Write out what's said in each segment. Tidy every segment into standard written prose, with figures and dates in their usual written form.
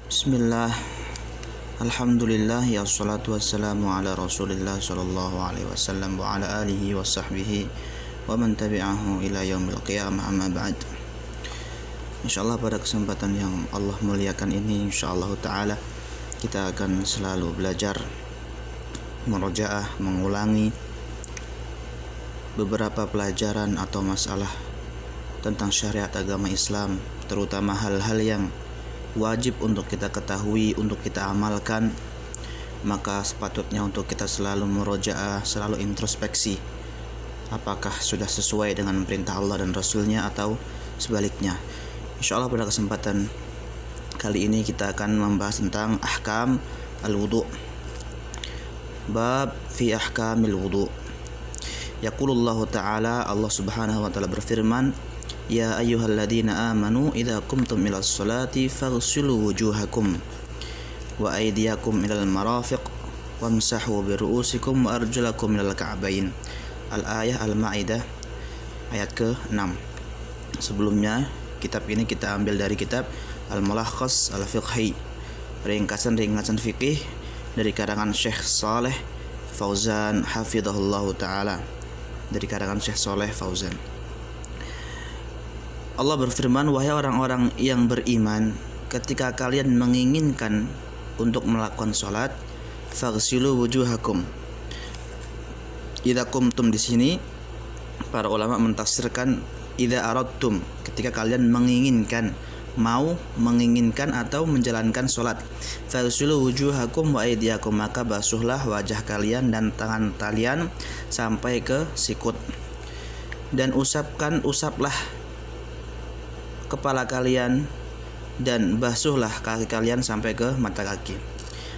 Bismillah, alhamdulillah, ya salatu wassalamu ala rasulillah sallallahu alaihi wasallam wa ala alihi wa sahbihi wa man tabi'ahu ila yaumil qiyamah, amma ba'd. InsyaAllah pada kesempatan yang Allah muliakan ini, insyaAllah ta'ala kita akan selalu belajar murajaah, mengulangi beberapa pelajaran atau masalah tentang syariat agama Islam, terutama hal-hal yang wajib untuk kita ketahui, untuk kita amalkan. Maka sepatutnya untuk kita selalu murojaah, selalu introspeksi, apakah sudah sesuai dengan perintah Allah dan Rasulnya atau sebaliknya. InsyaAllah pada kesempatan kali ini kita akan membahas tentang ahkam al-wudu. Bab fi ahkamil wudu. Yaqulullahu ta'ala, Allah subhanahu wa ta'ala berfirman, Ya ayyuhalladzina amanu idza qumtum ilas salati faghsilu wujuhakum wa aydiyakum ilal marafiq wamsahu biru'usikum wa arjulakum ilal ka'bain. Al-ayah Al-Maidah ayat ke-6. Sebelumnya kitab ini kita ambil dari kitab Al-Mulakhas Al-Fiqhi, ringkasan fikih dari karangan Syekh Saleh Fauzan hafizahullahu taala, dari karangan Syekh Saleh Fauzan. Allah berfirman, wahai orang-orang yang beriman, ketika kalian menginginkan untuk melakukan sholat, faghsilu wujuhakum. Idza qumtum di sini para ulama mentafsirkan idza aradtum, ketika kalian menginginkan, mau menginginkan atau menjalankan sholat. Faghsilu wujuhakum wa aydiyakum, maka basuhlah wajah kalian dan tangan kalian sampai ke sikut, dan usaplah kepala kalian dan basuhlah kaki kalian sampai ke mata kaki.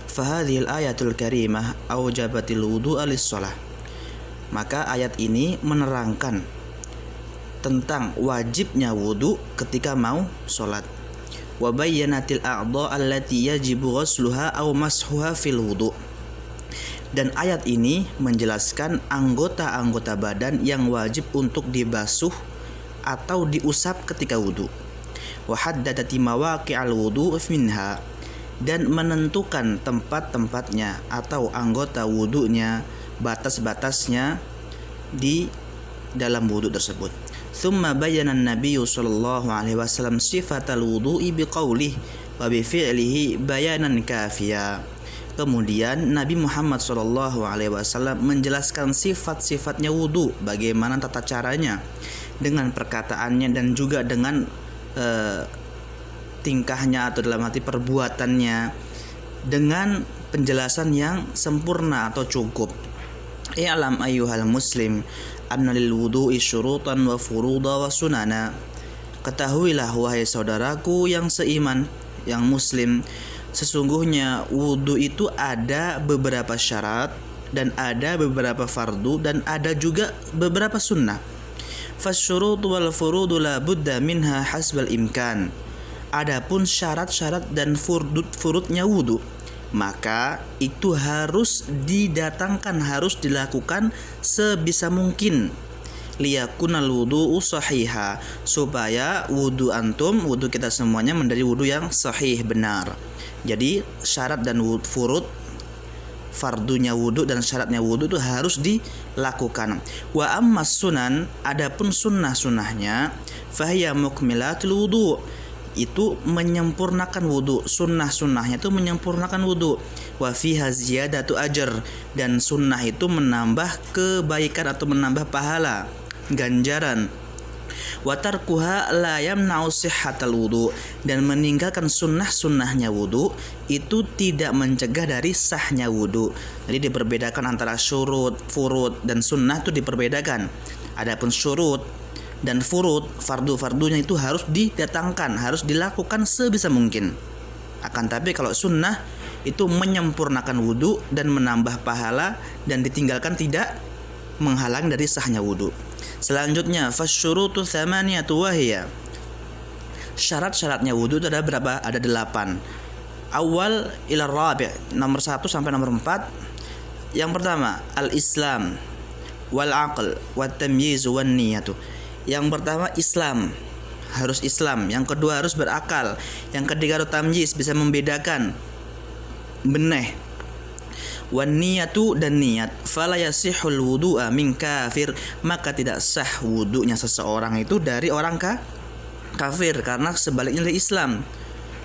Fahadhil ayatul karimah aujabatil wudu'a lis-shalah. Maka ayat ini menerangkan tentang wajibnya wudu ketika mau sholat. Wa bayyanatil a'dha allati yajibu ghusluha aw mashuha fil wudu. Dan ayat ini menjelaskan anggota-anggota badan yang wajib untuk dibasuh atau diusap ketika wudu. Wa haddadati mawaqi'al wudu minha, dan menentukan tempat-tempatnya atau anggota wudunya, batas-batasnya di dalam wudu tersebut. Tsumma bayyana an-nabiyyu sallallahu alaihi wasallam sifatal wudu'i biqaulih wa bi fi'lihi bayanan kafiya. Kemudian Nabi Muhammad sallallahu alaihi wasallam menjelaskan sifat-sifatnya wudu, bagaimana tata caranya, dengan perkataannya dan juga dengan tingkahnya atau dalam arti perbuatannya, dengan penjelasan yang sempurna atau cukup. I'lam ayyuhal muslim anna lil wudu'i syurutan wa furuda wa sunana. Ketahuilah wahai saudaraku yang seiman, yang muslim, sesungguhnya wudu itu ada beberapa syarat dan ada beberapa fardu dan ada juga beberapa sunnah. Fasyurut wal furudu la budda minha hasbal imkan. Adapun syarat-syarat dan furudnya wudu, maka itu harus didatangkan, harus dilakukan sebisa mungkin. Liyakunal wudu'u sahiha, supaya wudu antum, wudu kita semuanya menjadi wudu yang sahih, benar. Jadi syarat dan furud, fardunya wudu dan syaratnya wudu itu harus dilakukan. Wa ammas sunan, adapun sunnah-sunnahnya, fahiya mukmilatul wudu, itu menyempurnakan wudu. Sunnah-sunnahnya itu menyempurnakan wudu. Wa fiha ziyadatu ajr, dan sunnah itu menambah kebaikan atau menambah pahala, ganjaran. Wa tarkuha la yamna'u sihhatal wudu, dan meninggalkan sunnah-sunnahnya wudu itu tidak mencegah dari sahnya wudu. Jadi diperbedakan antara syurut, furud dan sunnah, itu diperbedakan. Adapun syurut dan furud, fardu-fardunya itu harus didatangkan, harus dilakukan sebisa mungkin. Akan tapi kalau sunnah itu menyempurnakan wudu dan menambah pahala, dan ditinggalkan tidak menghalang dari sahnya wudu. Selanjutnya, fasyurutu thamaniyatu wahiya. Syarat-syaratnya wudu itu ada berapa? Ada 8. Awal ila rabi', nomor 1 sampai nomor 4. Yang pertama, al-islam wal aql wat tamyiz wan niyatu. Yang pertama Islam, harus Islam. Yang kedua harus berakal. Yang ketiga harus tamyiz, bisa membedakan beneh. Wan niyatu, dan niat. Fala yasihul wudu'a min kafir, maka tidak sah wudunya seseorang itu dari orang kafir, karena sebaliknya dari Islam,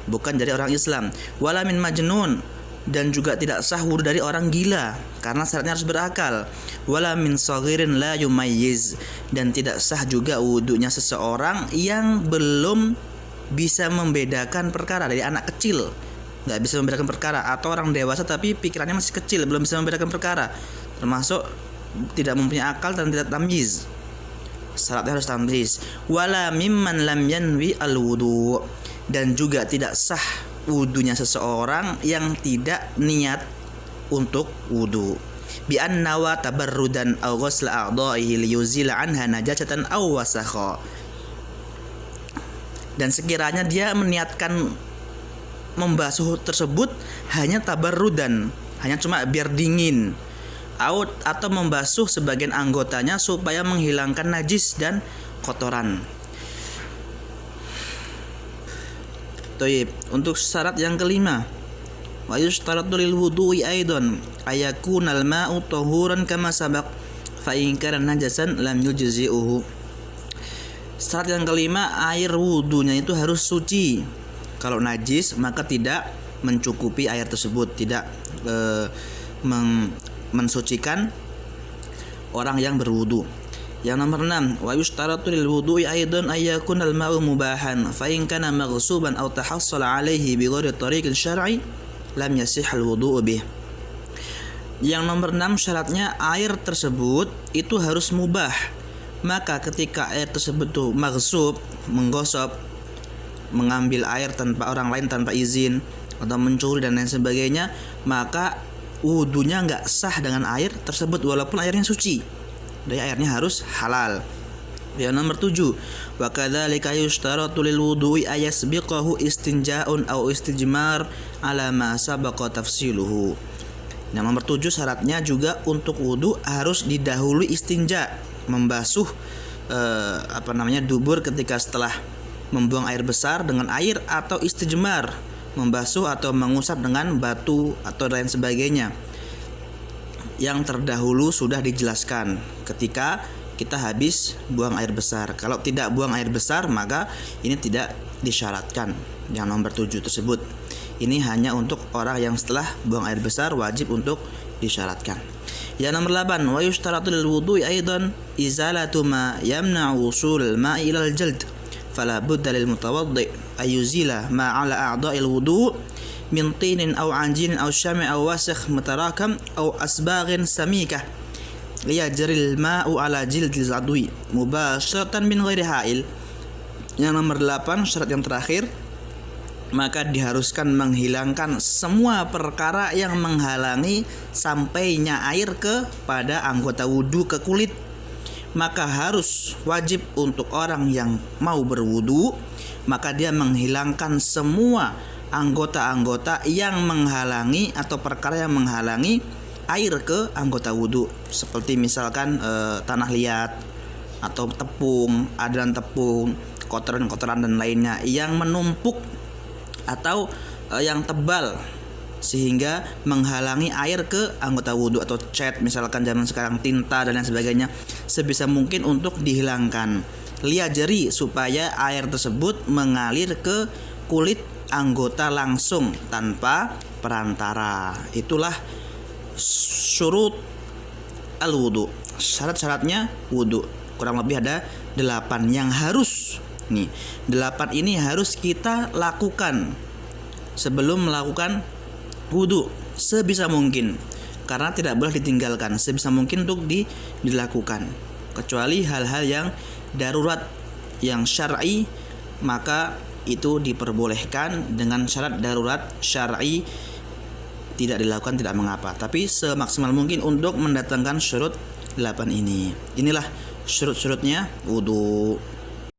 bukan dari orang Islam. Wala min majnun, dan juga tidak sah wudu dari orang gila, karena syaratnya harus berakal. Wala min saghirin la yumayyiz, dan tidak sah juga wudunya seseorang yang belum bisa membedakan perkara, dari anak kecil nggak bisa membedakan perkara, atau orang dewasa tapi pikirannya masih kecil belum bisa membedakan perkara, termasuk tidak mempunyai akal dan tidak tamyiz. Syaratnya harus tamyiz. Wala mimman lam yanwi al wudu, dan juga tidak sah wudunya seseorang yang tidak niat untuk wudu. Bi annawa tabarrudan aw ghusla a'dha'ihi liyuzila anha najasatan aw wasakha, dan sekiranya dia meniatkan membasuh tersebut hanya tabarrudan, hanya cuma biar dingin, atau membasuh sebagian anggotanya supaya menghilangkan najis dan kotoran. Toib. Untuk syarat yang kelima, wa yushtaratu lil wudu'i aidan ayakunal ma'u tahuran kama sabaq fa in kana najasan lam yujzi'uhu. Syarat yang kelima, air wudunya itu harus suci. Kalau najis maka tidak mencukupi air tersebut, tidak mensucikan orang yang berwudu. Yang nomor 6, wa yushtaratu lil wudu'i aidan ayyakuna al ma'u mubahan fa in kana maghsuban aw tahassala alayhi bi ghairi tariqin syar'i lam yasih al wudu'u bih. Yang nomor 6, syaratnya air tersebut itu harus mubah. Maka ketika air tersebut itu maghsub, menggosok, mengambil air tanpa orang lain, tanpa izin, atau mencuri dan lain sebagainya, maka wudunya nggak sah dengan air tersebut walaupun airnya suci. Jadi airnya harus halal. Yang nomor 7, wa kadzalika yushtaratu lil wudu'i ayasbiqahu istinja'un aw istijmar ala ma sabaqa tafsiluhu. Yang nomor 7, syaratnya juga untuk wudu harus didahului istinja, membasuh dubur ketika setelah membuang air besar dengan air, atau istijmar, membasuh atau mengusap dengan batu atau lain sebagainya. Yang terdahulu sudah dijelaskan ketika kita habis buang air besar. Kalau tidak buang air besar maka ini tidak disyaratkan. Yang nomor 7 tersebut, ini hanya untuk orang yang setelah buang air besar wajib untuk disyaratkan. Yang nomor 8, wa yushtaratu lil wudu'i aidan izalatu ma yamna'u wusul al-ma'i ila al-jald. Fala budda lil mutawaddi ayuzila ma ala a'dha'il wudu' min tinin aw anjin aw syami' aw wasakh mutarakam aw asbaghin samikah liyajril ma'u ala jildil zadwi mubasharatan min ghairi ha'il. Yang nomor 8, syarat yang terakhir, maka diharuskan menghilangkan semua perkara yang menghalangi sampainya air kepada anggota wudu, ke kulit. Maka harus wajib untuk orang yang mau berwudu, maka dia menghilangkan semua anggota-anggota yang menghalangi atau perkara yang menghalangi air ke anggota wudu, seperti misalkan tanah liat atau tepung, adonan tepung, kotoran-kotoran dan lainnya yang menumpuk atau yang tebal sehingga menghalangi air ke anggota wudu, atau cat misalkan zaman sekarang, tinta dan lain sebagainya, sebisa mungkin untuk dihilangkan. Liyajri, supaya air tersebut mengalir ke kulit anggota langsung tanpa perantara. Itulah syurut al-wudu, syarat-syaratnya wudu. Kurang lebih ada 8 yang harus. Nih, 8 ini harus kita lakukan sebelum melakukan wudu sebisa mungkin, karena tidak boleh ditinggalkan, sebisa mungkin untuk dilakukan, kecuali hal-hal yang darurat yang syar'i, maka itu diperbolehkan. Dengan syarat darurat syar'i tidak dilakukan tidak mengapa, tapi semaksimal mungkin untuk mendatangkan syurut 8 ini. Inilah syurut-syurutnya wudu.